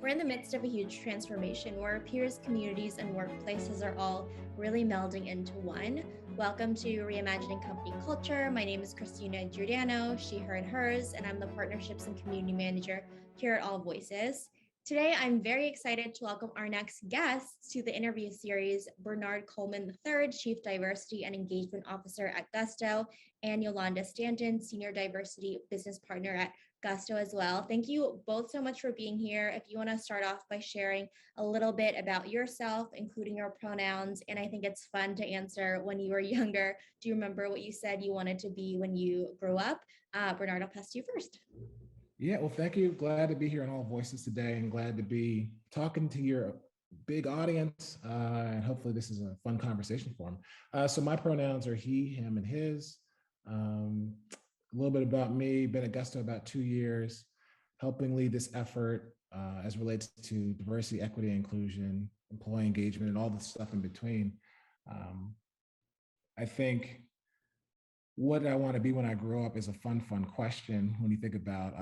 We're in the midst of a huge transformation where peers, communities, and workplaces are all really melding into one. Welcome to Reimagining Company Culture. My name is Christina Giordano, she, her, and hers, and I'm the Partnerships and Community Manager here at AllVoices. Today, I'm very excited to welcome our next guest to the interview series, Bernard Coleman lll, Chief Diversity and Engagement Officer at Gusto, and Yolanda Stanton, Senior Diversity Business Partner at Gusto as well. Thank you both so much for being here. If you want to start off by sharing a little bit about yourself, including your pronouns, and I think it's fun to answer when you were younger. Do you remember what you said you wanted to be when you grew up? Bernard, I'll pass to you first. Yeah, well, thank you. Glad to be here on AllVoices today and glad to be talking to your big audience. And hopefully this is a fun conversation for them. So my pronouns are he, him, and his. A little bit about me, been at Gusto about 2 years, helping lead this effort as relates to diversity, equity, inclusion, employee engagement, and all the stuff in between. I think what I want to be when I grow up is a fun question when you think about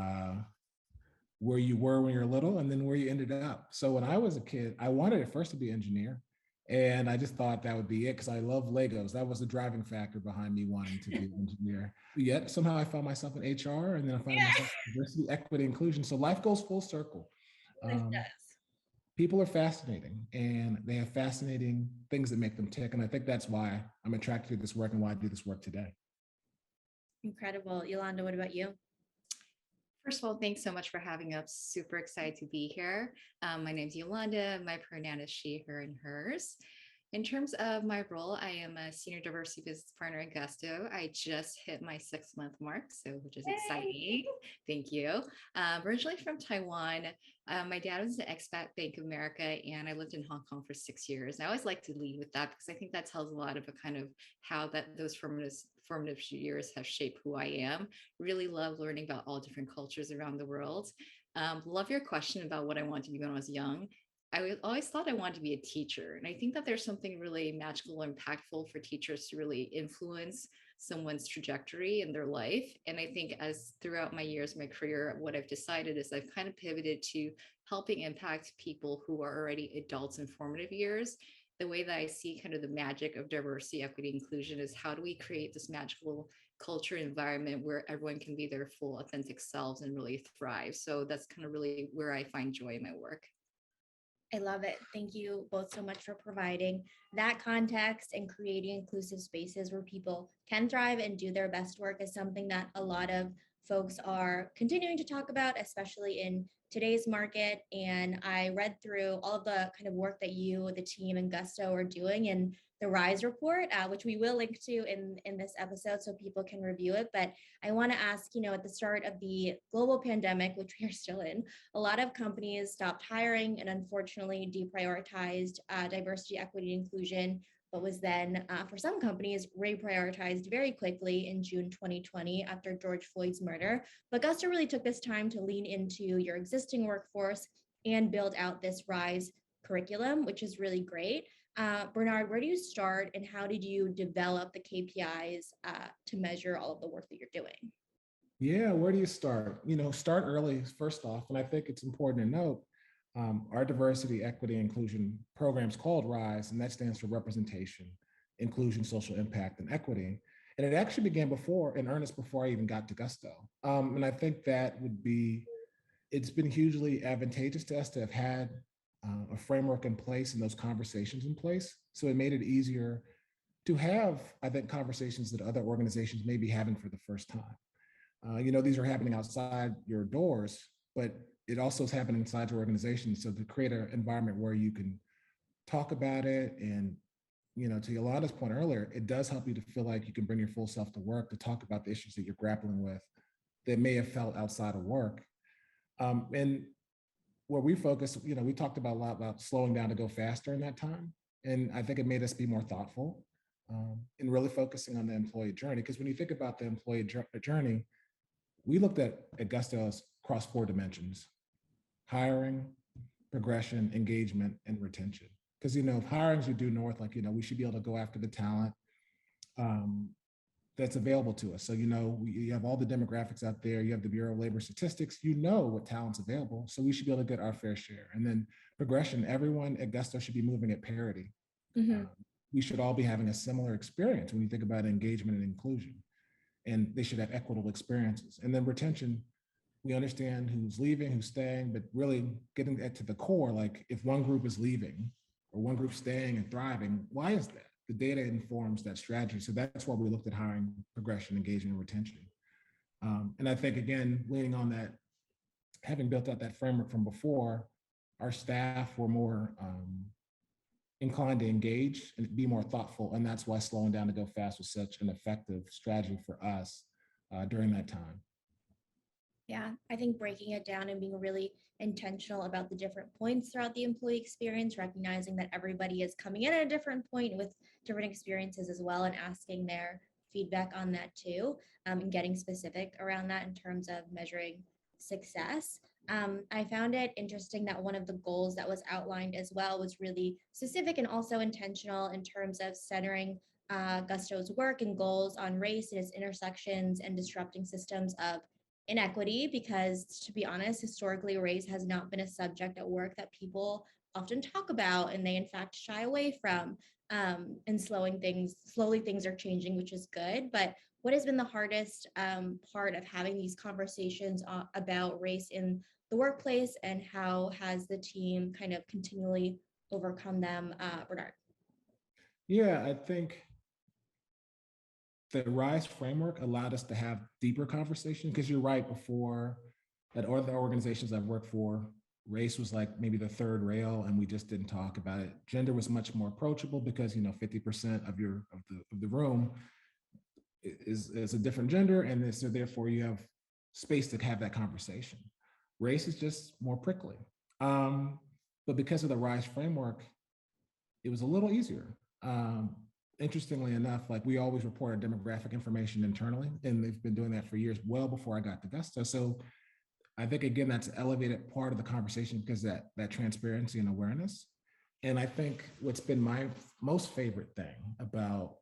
where you were when you were little and then where you ended up. So when I was a kid, I wanted at first to be an engineer. And I just thought that would be it because I love Legos. That was the driving factor behind me wanting to be an engineer. Yet somehow I found myself in HR and then I found myself in diversity, equity, inclusion. So life goes full circle. It does. People are fascinating and they have fascinating things that make them tick. And I think that's why I'm attracted to this work and why I do this work today. Incredible. Yolanda, what about you? First of all, thanks so much for having us. Super excited to be here. My name's Yolanda. My pronoun is she, her, and hers. In terms of my role, I am a senior diversity business partner at Gusto. I just hit my 6-month mark, which is exciting. Thank you. Originally from Taiwan. My dad was an expat Bank of America, and I lived in Hong Kong for 6 years. And I always like to lead with that because I think that tells a lot of a kind of how that those formative years have shaped who I am. Really love learning about all different cultures around the world. Love your question about what I wanted to be when I was young. I always thought I wanted to be a teacher. And I think that there's something really magical and impactful for teachers to really influence someone's trajectory in their life. And I think as throughout my years, my career, what I've decided is I've kind of pivoted to helping impact people who are already adults in formative years. The way that I see kind of the magic of diversity, equity, inclusion is how do we create this magical culture environment where everyone can be their full authentic selves and really thrive. So that's kind of really where I find joy in my work. I love it. Thank you both so much for providing that context and creating inclusive spaces where people can thrive and do their best work is something that a lot of folks are continuing to talk about, especially in today's market. And I read through all of the kind of work that you, the team, and Gusto are doing in the RISE report, which we will link to in this episode so people can review it. But I want to ask, at the start of the global pandemic, which we are still in, a lot of companies stopped hiring and unfortunately deprioritized diversity, equity, inclusion, but was then, for some companies, reprioritized very quickly in June 2020 after George Floyd's murder. But Gusto really took this time to lean into your existing workforce and build out this RISE curriculum, which is really great. Bernard, where do you start and how did you develop the KPIs to measure all of the work that you're doing? Yeah, where do you start? Start early, first off. And I think it's important to note our diversity, equity, inclusion program is called RISE, and that stands for representation, inclusion, social impact, and equity. And it actually began in earnest before I even got to Gusto. And I think it's been hugely advantageous to us to have had a framework in place and those conversations in place. So it made it easier to have, I think, conversations that other organizations may be having for the first time. These are happening outside your doors, but it also is happening inside your organization. So to create an environment where you can talk about it and, to Yolanda's point earlier, it does help you to feel like you can bring your full self to work to talk about the issues that you're grappling with that may have felt outside of work. And where we focus, we talked about a lot about slowing down to go faster in that time. And I think it made us be more thoughtful and really focusing on the employee journey. Because when you think about the employee journey, we looked at Gusto across 4 dimensions: hiring, progression, engagement, and retention. Because, if hiring's you do north, we should be able to go after the talent, that's available to us. So, you have all the demographics out there, you have the Bureau of Labor Statistics, what talent's available. So we should be able to get our fair share. And then progression, everyone at Gusto should be moving at parity. Mhm. We should all be having a similar experience when you think about engagement and inclusion, and they should have equitable experiences. And then retention, we understand who's leaving, who's staying, but really getting to the core, like if one group is leaving or one group staying and thriving, why is that? The data informs that strategy. So that's why we looked at hiring, progression, engagement, and retention. And I think, again, leaning on that, having built out that framework from before, our staff were more inclined to engage and be more thoughtful. And that's why slowing down to go fast was such an effective strategy for us during that time. Yeah, I think breaking it down and being really intentional about the different points throughout the employee experience, recognizing that everybody is coming in at a different point with different experiences as well, and asking their feedback on that too, and getting specific around that in terms of measuring success. I found it interesting that one of the goals that was outlined as well was really specific and also intentional in terms of centering Gusto's work and goals on race and its intersections and disrupting systems of inequity, because to be honest, historically race has not been a subject at work that people often talk about, and they in fact shy away from. And slowly things are changing, which is good. But what has been the hardest part of having these conversations about race in the workplace, and how has the team kind of continually overcome them, Bernard? Yeah, I think the RISE framework allowed us to have deeper conversation, because you're right, before at other organizations I've worked for, race was like maybe the third rail and we just didn't talk about it. Gender was much more approachable because 50% of the room is a different gender, and so therefore you have space to have that conversation. Race is just more prickly. But because of the RISE framework, it was a little easier. Interestingly enough, like we always report our demographic information internally, and they've been doing that for years, well before I got to Gusto. So I think, again, that's an elevated part of the conversation because that transparency and awareness. And I think what's been my most favorite thing about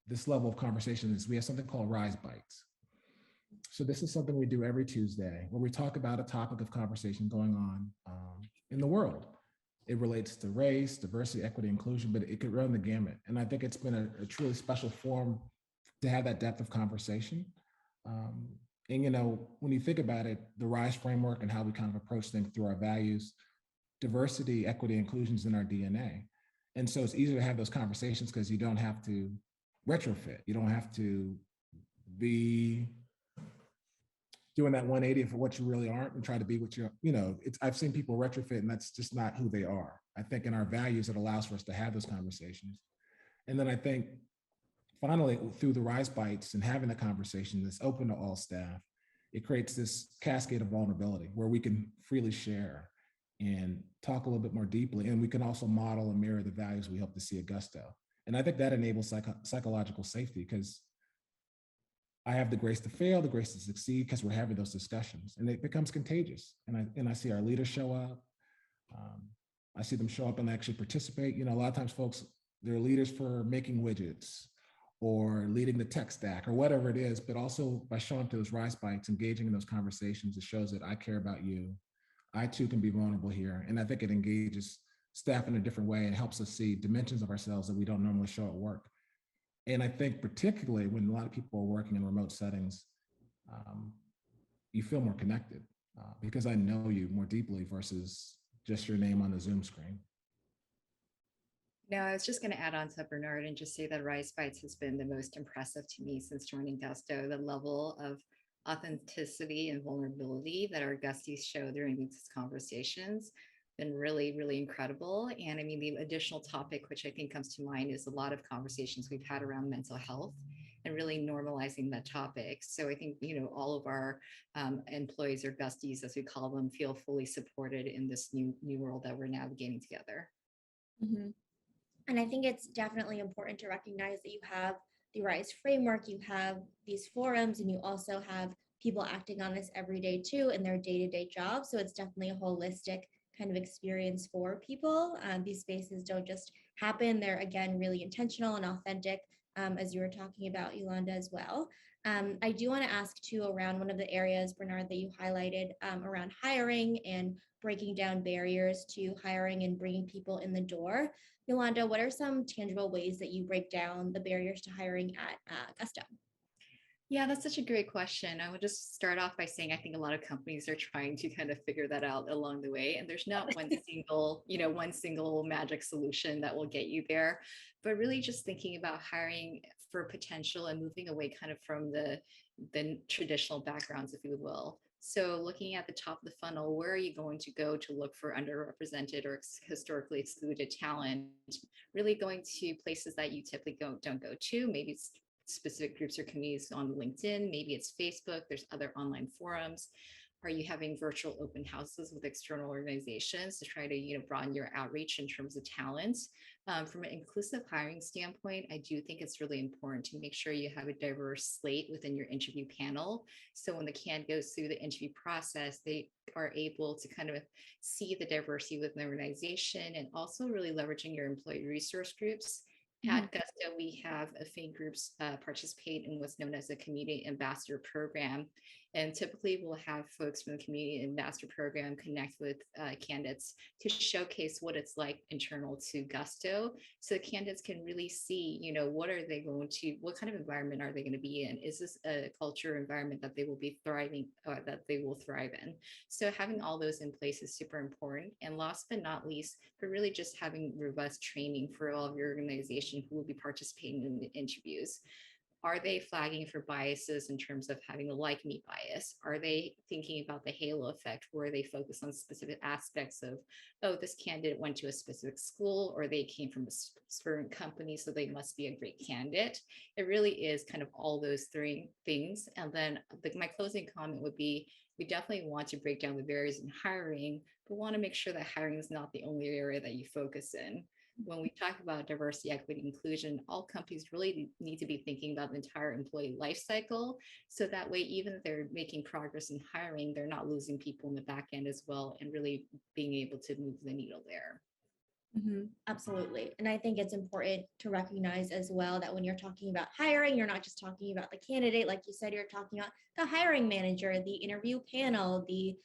this level of conversation is we have something called Rise Bites. So this is something we do every Tuesday where we talk about a topic of conversation going on in the world. It relates to race, diversity, equity, inclusion, but it could run the gamut. And I think it's been a truly special form to have that depth of conversation. And when you think about it, the RISE framework and how we kind of approach things through our values, diversity, equity, inclusion is in our DNA. And so it's easier to have those conversations because you don't have to retrofit. You don't have to be doing that 180 for what you really aren't and try to be what I've seen people retrofit, and that's just not who they are. I think in our values, it allows for us to have those conversations. And then I think finally, through the RISE Bites and having a conversation that's open to all staff, it creates this cascade of vulnerability where we can freely share and talk a little bit more deeply. And we can also model and mirror the values we hope to see at Gusto. And I think that enables psychological safety, because I have the grace to fail, the grace to succeed, because we're having those discussions, and it becomes contagious. And I see our leaders show up. I see them show up and actually participate. A lot of times folks, they're leaders for making widgets or leading the tech stack or whatever it is, but also by showing up to those RISE Bites, engaging in those conversations, it shows that I care about you. I too can be vulnerable here. And I think it engages staff in a different way and helps us see dimensions of ourselves that we don't normally show at work. And I think particularly when a lot of people are working in remote settings, you feel more connected because I know you more deeply versus just your name on the Zoom screen. No, I was just going to add on to Bernard and just say that RISE Bites has been the most impressive to me since joining Gusto. The level of authenticity and vulnerability that our gusties show during these conversations been really, really incredible. And I mean, the additional topic, which I think comes to mind, is a lot of conversations we've had around mental health and really normalizing that topic. So I think, all of our employees or gusties, as we call them, feel fully supported in this new world that we're navigating together. Mm-hmm. And I think it's definitely important to recognize that you have the RISE framework, you have these forums, and you also have people acting on this every day too in their day-to-day jobs. So it's definitely a holistic kind of experience for people. These spaces don't just happen. They're, again, really intentional and authentic as you were talking about, Yolanda, as well. I do want to ask too around one of the areas, Bernard, that you highlighted around hiring and breaking down barriers to hiring and bringing people in the door. Yolanda, what are some tangible ways that you break down the barriers to hiring at Gusto? Yeah, that's such a great question. I would just start off by saying I think a lot of companies are trying to kind of figure that out along the way. And there's not one single magic solution that will get you there, but really just thinking about hiring for potential and moving away kind of from the traditional backgrounds, if you will. So looking at the top of the funnel, where are you going to go to look for underrepresented or historically excluded talent? Really going to places that you typically don't go to. Maybe it's specific groups or communities on LinkedIn, maybe it's Facebook, there's other online forums. Are you having virtual open houses with external organizations to try to broaden your outreach in terms of talent? From an inclusive hiring standpoint, I do think it's really important to make sure you have a diverse slate within your interview panel. So when the candidate goes through the interview process, they are able to kind of see the diversity within the organization and also really leveraging your employee resource groups. At Gusto, we have affinity groups participate in what's known as a community ambassador program. And typically we'll have folks from the community ambassador program connect with candidates to showcase what it's like internal to Gusto. So the candidates can really see, what kind of environment are they going to be in? Is this a culture environment that they will be thriving, that they will thrive in? So having all those in place is super important. And last but not least, but really just having robust training for all of your organization who will be participating in the interviews. Are they flagging for biases in terms of having a like me bias? Are they thinking about the halo effect where they focus on specific aspects of, oh, this candidate went to a specific school or they came from a certain company, so they must be a great candidate? It really is kind of all those three things. And then my closing comment would be, we definitely want to break down the barriers in hiring, but want to make sure that hiring is not the only area that you focus in. When we talk about diversity, equity, inclusion, all companies really need to be thinking about the entire employee life cycle. So that way, even if they're making progress in hiring, they're not losing people in the back end as well, and really being able to move the needle there. Absolutely. And I think it's important to recognize as well that when you're talking about hiring, you're not just talking about the candidate. Like you said, you're talking about the hiring manager, the interview panel, the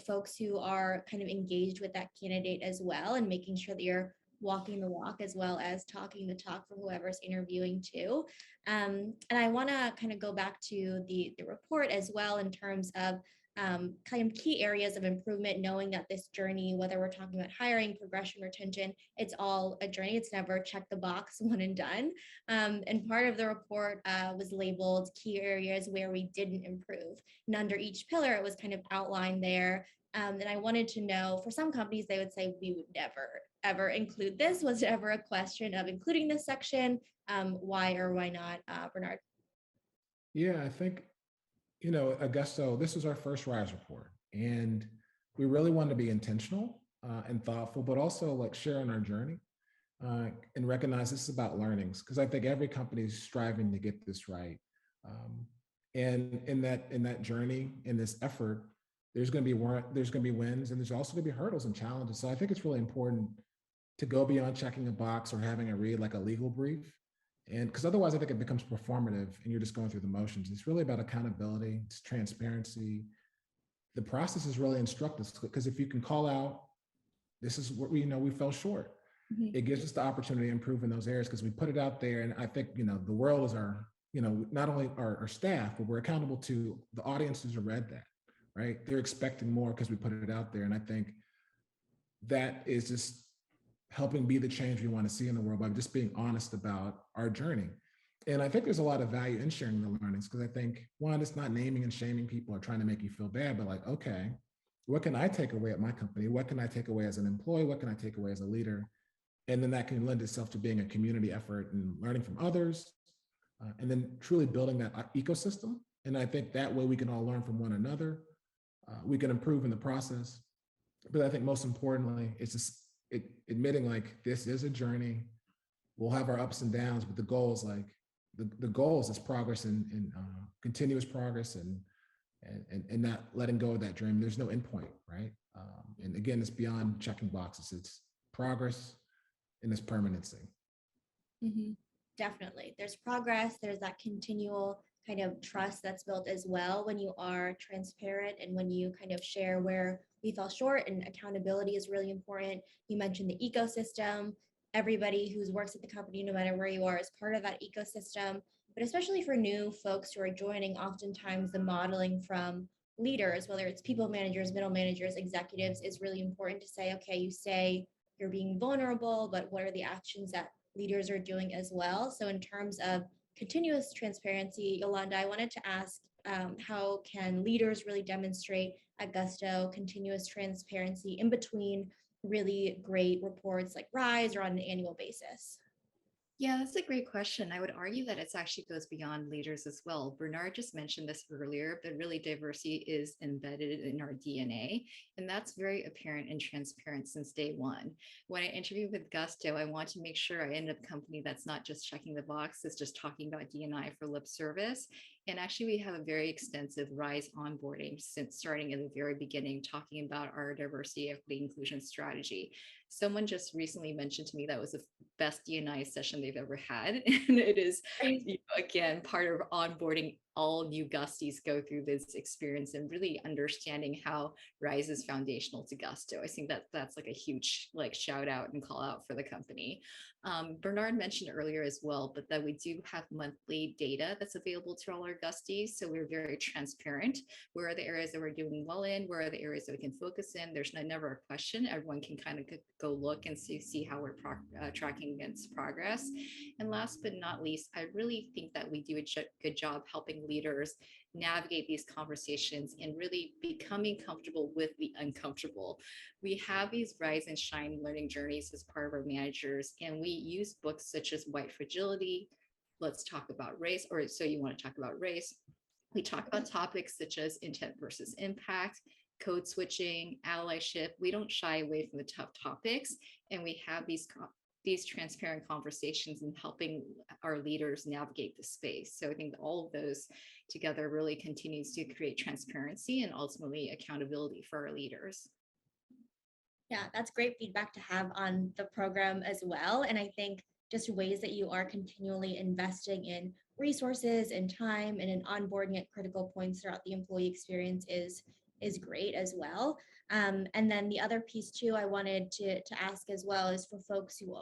folks who are kind of engaged with that candidate as well, and making sure that you're walking the walk as well as talking the talk for whoever's interviewing too. And I want to kind of go back to the report as well in terms of kind of key areas of improvement, knowing that this journey, whether we're talking about hiring, progression, retention, it's all a journey. It's never check the box, one and done. And part of the report was labeled key areas where we didn't improve. And under each pillar, it was kind of outlined there. And I wanted to know, for some companies, they would say we would never, ever include this. Was it ever a question of including this section? Why or why not, Bernard? Yeah, I think, Augusto, this was our first RISE report, and we really wanted to be intentional and thoughtful, but also like sharing our journey and recognize this is about learnings, because I think every company is striving to get this right. And in that journey, in this effort, there's going to be wins, and there's also going to be hurdles and challenges. So I think it's really important to go beyond checking a box or having a read like a legal brief. And because otherwise I think it becomes performative and you're just going through the motions. It's really about accountability, it's transparency. The process is really instructive, because if you can call out, this is what we fell short. It gives us the opportunity to improve in those areas because we put it out there. And I think, the world is our, not only our staff, but we're accountable to the audiences who read that, right? They're expecting more because we put it out there. And I think that is just helping be the change we want to see in the world by just being honest about our journey. And I think there's a lot of value in sharing the learnings, because I think, one, it's not naming and shaming people or trying to make you feel bad, but like, okay, what can I take away at my company? What can I take away as an employee? What can I take away as a leader? And then that can lend itself to being a community effort and learning from others, and then truly building that ecosystem. And I think that way we can all learn from one another. We can improve in the process. But I think most importantly, it's just admitting like this is a journey. We'll have our ups and downs, but the goal is like the goal is progress and continuous progress and not letting go of that dream. There's no endpoint, right? And again, it's beyond checking boxes. It's progress and it's permanency. Definitely. There's progress. There's that continual kind of trust that's built as well when you are transparent and when you kind of share where we fell short, and accountability is really important. You mentioned the ecosystem. Everybody who works at the company, no matter where you are, is part of that ecosystem. But especially for new folks who are joining, oftentimes the modeling from leaders, whether it's people managers, middle managers, executives, is really important to say, okay, you say you're being vulnerable, but what are the actions that leaders are doing as well? So in terms of continuous transparency, Yolanda, I wanted to ask, how can leaders really demonstrate at Gusto continuous transparency in between really great reports like Rise or on an annual basis? Yeah, that's a great question. I would argue that it actually goes beyond leaders as well. Bernard just mentioned this earlier, but really diversity is embedded in our DNA. And that's very apparent and transparent since day one. When I interviewed with Gusto, I want to make sure I end up a company that's not just checking the box, it's just talking about D&I for lip service. And actually, we have a very extensive RISE onboarding since starting in the very beginning, talking about our diversity, equity, inclusion strategy. Someone just recently mentioned to me that was the best D&I session they've ever had. And it is, again, part of onboarding all new Gusties go through this experience and really understanding how Rise is foundational to Gusto. I think that that's like a huge like shout out and call out for the company. Bernard mentioned earlier as well, but that we do have monthly data that's available to all our Gusties. So we're very transparent. Where are the areas that we're doing well in? Where are the areas that we can focus in? There's never a question. Everyone can kind of go look and see how we're tracking against progress. And last but not least, I really think that we do a good job helping leaders navigate these conversations and really becoming comfortable with the uncomfortable. We have these rise and shine learning journeys as part of our managers, and we use books such as White Fragility, Let's Talk About Race, or So You Want to Talk About Race. We talk about topics such as intent versus impact, code switching, allyship. We don't shy away from the tough topics, and we have these transparent conversations and helping our leaders navigate the space. So I think all of those together really continues to create transparency and ultimately accountability for our leaders. Yeah, that's great feedback to have on the program as well. And I think just ways that you are continually investing in resources and time and in onboarding at critical points throughout the employee experience is great as well. And then the other piece too, I wanted to ask as well is for folks who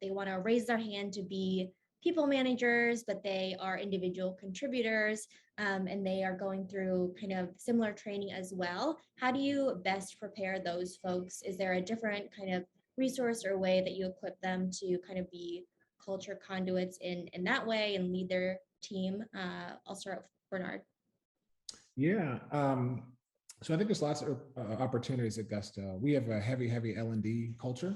they want to raise their hand to be people managers, but they are individual contributors, and they are going through kind of similar training as well. How do you best prepare those folks? Is there a different kind of resource or way that you equip them to kind of be culture conduits in that way and lead their team? I'll start with Bernard. Yeah. So I think there's lots of opportunities at Gusto. We have a heavy L&D culture.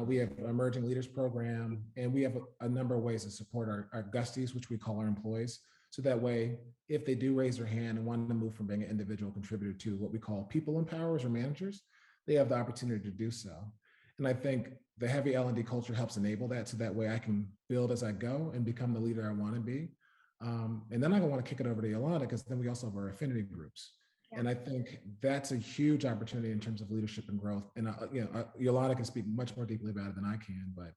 We have an emerging leaders program, and we have a number of ways to support our Gusties, which we call our employees. So that way, if they do raise their hand and want to move from being an individual contributor to what we call people empowerers or managers, they have the opportunity to do so. And I think the heavy L&D culture helps enable that, so that way I can build as I go and become the leader I want to be. And then I want to kick it over to Yolanda, because then we also have our affinity groups. Yeah. And I think that's a huge opportunity in terms of leadership and growth. And Yolanda can speak much more deeply about it than I can, but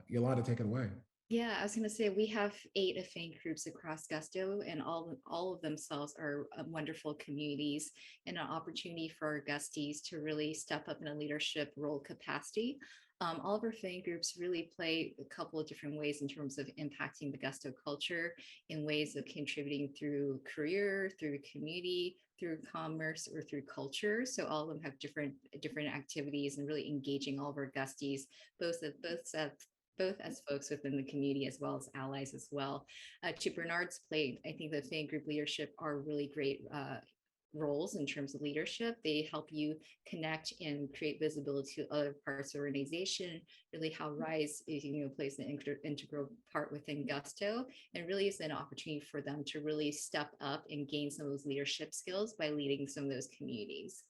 Yolanda, take it away. Yeah, I was going to say we have 8 affinity groups across Gusto, and all of themselves are wonderful communities and an opportunity for our Gusties to really step up in a leadership role capacity. All of our affinity groups really play a couple of different ways in terms of impacting the Gusto culture in ways of contributing through career, through community, through commerce, or through culture. So all of them have different activities and really engaging all of our Gusties, both as folks within the community as well as allies as well. To Bernard's plate, I think the affinity group leadership are really great roles in terms of leadership. They help you connect and create visibility to other parts of the organization, really how RISE is, plays an integral part within Gusto, and really is an opportunity for them to really step up and gain some of those leadership skills by leading some of those communities.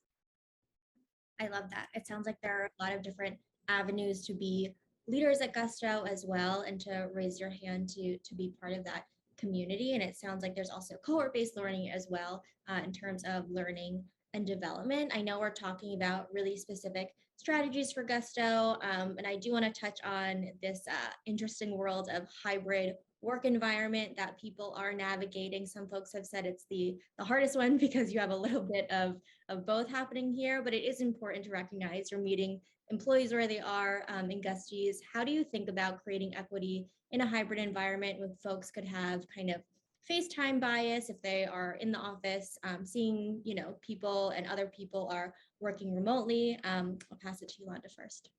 I love that. It sounds like there are a lot of different avenues to be leaders at Gusto as well, and to raise your hand to be part of that community. And it sounds like there's also cohort-based learning as well, in terms of learning and development. I know we're talking about really specific strategies for Gusto. And I do want to touch on this interesting world of hybrid work environment that people are navigating. Some folks have said it's the hardest one because you have a little bit of both happening here, but it is important to recognize you're meeting employees where they are in Gusties. How do you think about creating equity in a hybrid environment when folks could have kind of FaceTime bias if they are in the office, seeing, people and other people are working remotely? I'll pass it to Yolanda first.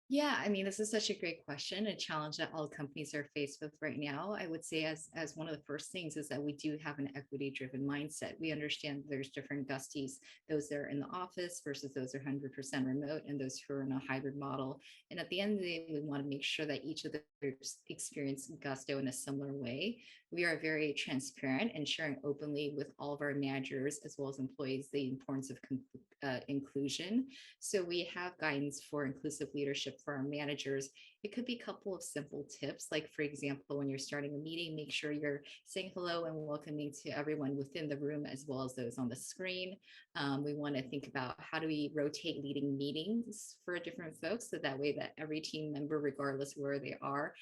Yeah, I mean, this is such a great question, a challenge that all companies are faced with right now. I would say as one of the first things is that we do have an equity-driven mindset. We understand there's different Gusties, those that are in the office versus those that are 100% remote and those who are in a hybrid model. And at the end of the day, we want to make sure that each of those experience Gusto in a similar way. We are very transparent and sharing openly with all of our managers as well as employees the importance of inclusion. So we have guidance for inclusive leadership for our managers. It could be a couple of simple tips, like for example, when you're starting a meeting, make sure you're saying hello and welcoming to everyone within the room as well as those on the screen. We want to think about how do we rotate leading meetings for different folks so that way that every team member, regardless where they are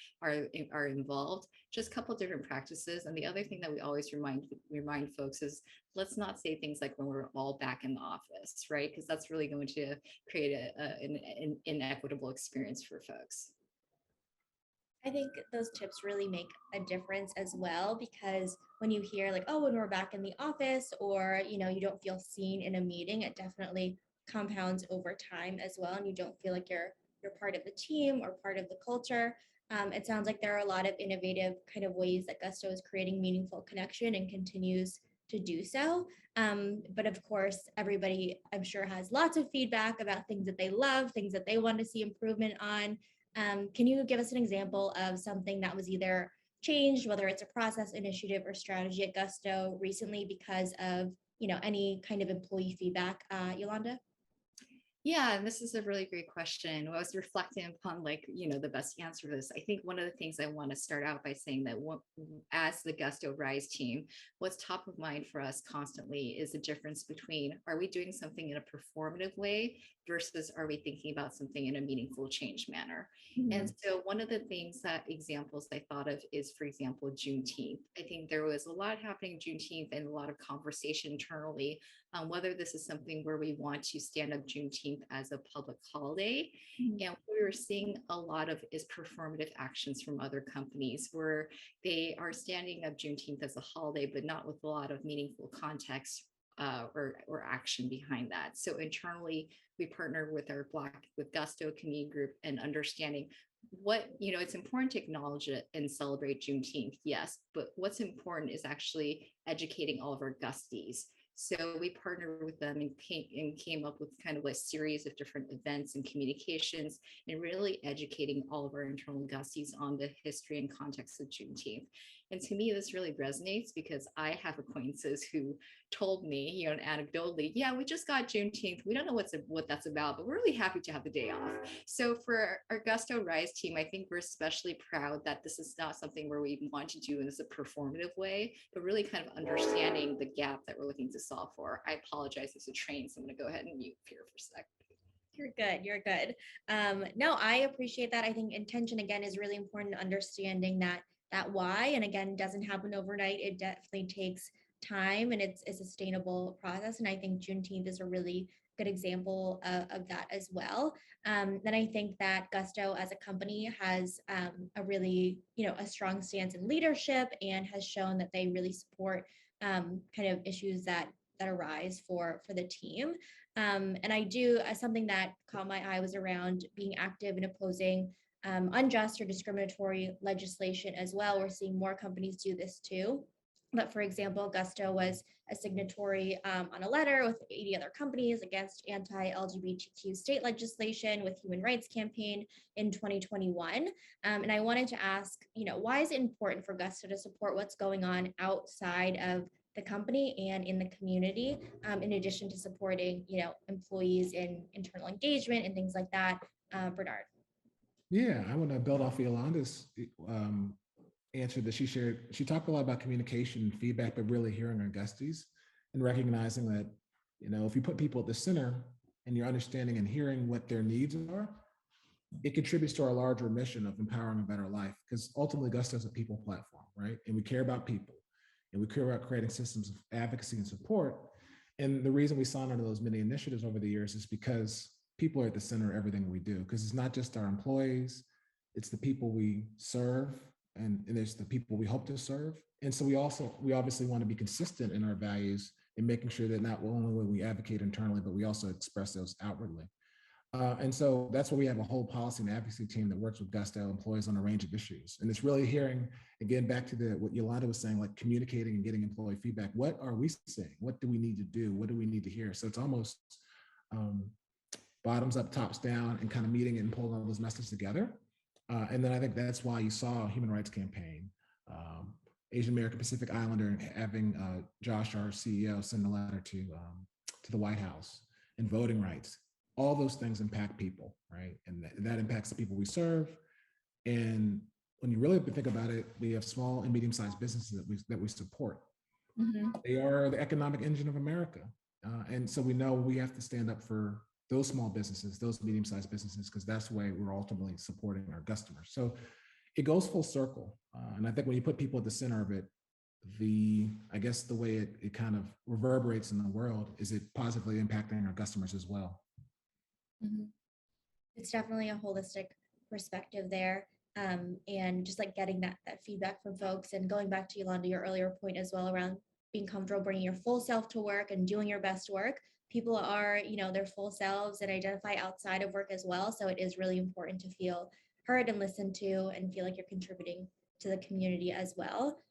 involved. Just a couple of different practices. And the other thing that we always remind folks is let's not say things like when we're all back in the office, right? Because that's really going to create an inequitable experience for folks. I think those tips really make a difference as well, because when you hear like, oh, when we're back in the office, or, you don't feel seen in a meeting, it definitely compounds over time as well. And you don't feel like you're part of the team or part of the culture. It sounds like there are a lot of innovative kind of ways that Gusto is creating meaningful connection and continues to do so. But of course, everybody, I'm sure, has lots of feedback about things that they love, things that they want to see improvement on. Can you give us an example of something that was either changed, whether it's a process, initiative, or strategy at Gusto recently because of, any kind of employee feedback, Yolanda? Yeah, and this is a really great question. I was reflecting upon the best answer to this. I think one of the things I want to start out by saying that as the Gusto Rise team, what's top of mind for us constantly is the difference between are we doing something in a performative way versus are we thinking about something in a meaningful change manner? Mm-hmm. And so one of the examples I thought of is, for example, Juneteenth. I think there was a lot happening Juneteenth and a lot of conversation internally on whether this is something where we want to stand up Juneteenth as a public holiday. Mm-hmm. And what we were seeing a lot of is performative actions from other companies where they are standing up Juneteenth as a holiday, but not with a lot of meaningful context or action behind that. So internally, we partner with our with Gusto community group and understanding it's important to acknowledge it and celebrate Juneteenth, yes, but what's important is actually educating all of our Gusties. So we partnered with them and came up with kind of a series of different events and communications and really educating all of our internal Gusties on the history and context of Juneteenth. And to me, this really resonates because I have acquaintances who told me, anecdotally, yeah, we just got Juneteenth. We don't know what that's about, but we're really happy to have the day off. So for our Gusto Rise team, I think we're especially proud that this is not something where we want to do in this a performative way, but really kind of understanding the gap that we're looking to solve for. I apologize, there's a train, so I'm going to go ahead and mute here for a sec. You're good. No, I appreciate that. I think intention, again, is really important, understanding that why, and again, doesn't happen overnight. It definitely takes time and it's a sustainable process. And I think Juneteenth is a really good example of that as well. Then I think that Gusto as a company has a really, a strong stance in leadership and has shown that they really support kind of issues that arise for the team. And I do, something that caught my eye was around being active in opposing unjust or discriminatory legislation as well. We're seeing more companies do this too. But for example, Gusto was a signatory on a letter with 80 other companies against anti-LGBTQ state legislation with Human Rights Campaign in 2021. And I wanted to ask, why is it important for Gusto to support what's going on outside of the company and in the community, in addition to supporting, employees in internal engagement and things like that? Bernard. Yeah, I want to build off of Yolanda's answer that she shared. She talked a lot about communication and feedback, but really hearing our Gusties and recognizing that, if you put people at the center, and you're understanding and hearing what their needs are, it contributes to our larger mission of empowering a better life. Because ultimately, Gusto is a people platform, right? And we care about people, and we care about creating systems of advocacy and support. And the reason we signed onto those many initiatives over the years is because people are at the center of everything we do. Because it's not just our employees, it's the people we serve, and there's the people we hope to serve. And so we obviously want to be consistent in our values and making sure that not only will we advocate internally, but we also express those outwardly. And so that's why we have a whole policy and advocacy team that works with Gusto employees on a range of issues. And it's really hearing, again, back to what Yolanda was saying, like communicating and getting employee feedback. What are we saying? What do we need to do? What do we need to hear? So it's almost bottoms up, tops down, and kind of meeting and pulling all those messages together. And then I think that's why you saw a human rights campaign, Asian American Pacific Islander, having Josh, our CEO, send a letter to the White House, and voting rights. All those things impact people, right? And that impacts the people we serve. And when you really think about it, we have small and medium-sized businesses that we support. Mm-hmm. They are the economic engine of America. And so we know we have to stand up for those small businesses, those medium-sized businesses, because that's the way we're ultimately supporting our customers. So it goes full circle. And I think when you put people at the center of it, I guess the way it kind of reverberates in the world is it positively impacting our customers as well. Mm-hmm. It's definitely a holistic perspective there. And just like getting that feedback from folks, and going back to Yolanda, your earlier point as well around being comfortable bringing your full self to work and doing your best work. People are, their full selves and identify outside of work as well. So it is really important to feel heard and listened to and feel like you're contributing to the community as well.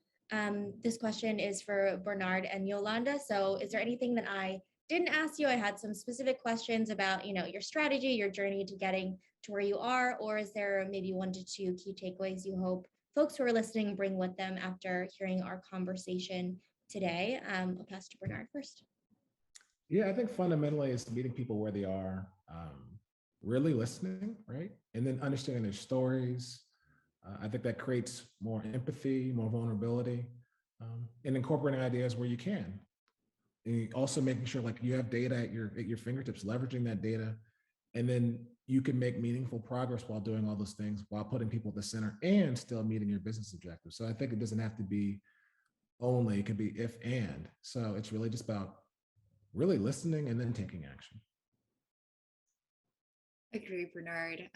This question is for Bernard and Yolanda. So is there anything that I didn't ask you? I had some specific questions about, your strategy, your journey to getting to where you are, or is there maybe 1 to 2 key takeaways you hope folks who are listening bring with them after hearing our conversation today? I'll pass to Bernard first. Yeah, I think fundamentally it's meeting people where they are, really listening, right? And then understanding their stories. I think that creates more empathy, more vulnerability, and incorporating ideas where you can. And also making sure like you have data at your fingertips, leveraging that data, and then you can make meaningful progress while doing all those things, while putting people at the center and still meeting your business objectives. So I think it doesn't have to be only, it can be if and. So it's really just about really listening and then taking action. Agree, Bernard.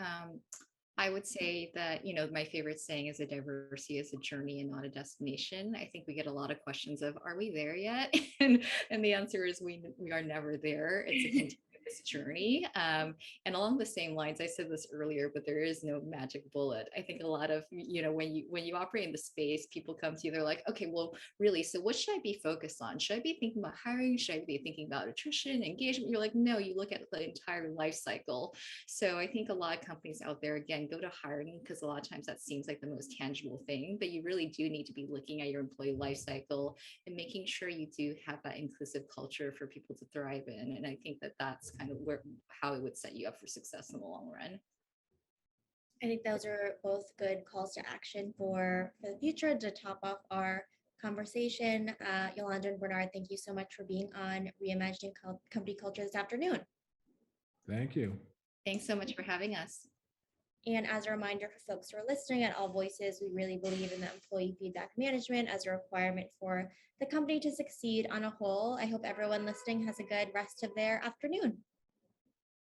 I would say that, my favorite saying is that diversity is a journey and not a destination. I think we get a lot of questions of, are we there yet? and the answer is we are never there. It's a continuous journey. And along the same lines, I said this earlier, but there is no magic bullet. I think a lot of, when you operate in the space, people come to you, they're like, okay, well, really, so what should I be focused on? Should I be thinking about hiring? Should I be thinking about attrition, engagement? You're like, no, you look at the entire life cycle. So I think a lot of companies out there, again, go to hiring because a lot of times that seems like the most tangible thing, but you really do need to be looking at your employee life cycle and making sure you do have that inclusive culture for people to thrive in. And I think that that's kind of how it would set you up for success in the long run. I think those are both good calls to action for the future to top off our conversation. Yolanda and Bernard, thank you so much for being on Reimagining Company Culture this afternoon. Thank you. Thanks so much for having us. And as a reminder for folks who are listening, at AllVoices, we really believe in the employee feedback management as a requirement for the company to succeed on a whole. I hope everyone listening has a good rest of their afternoon.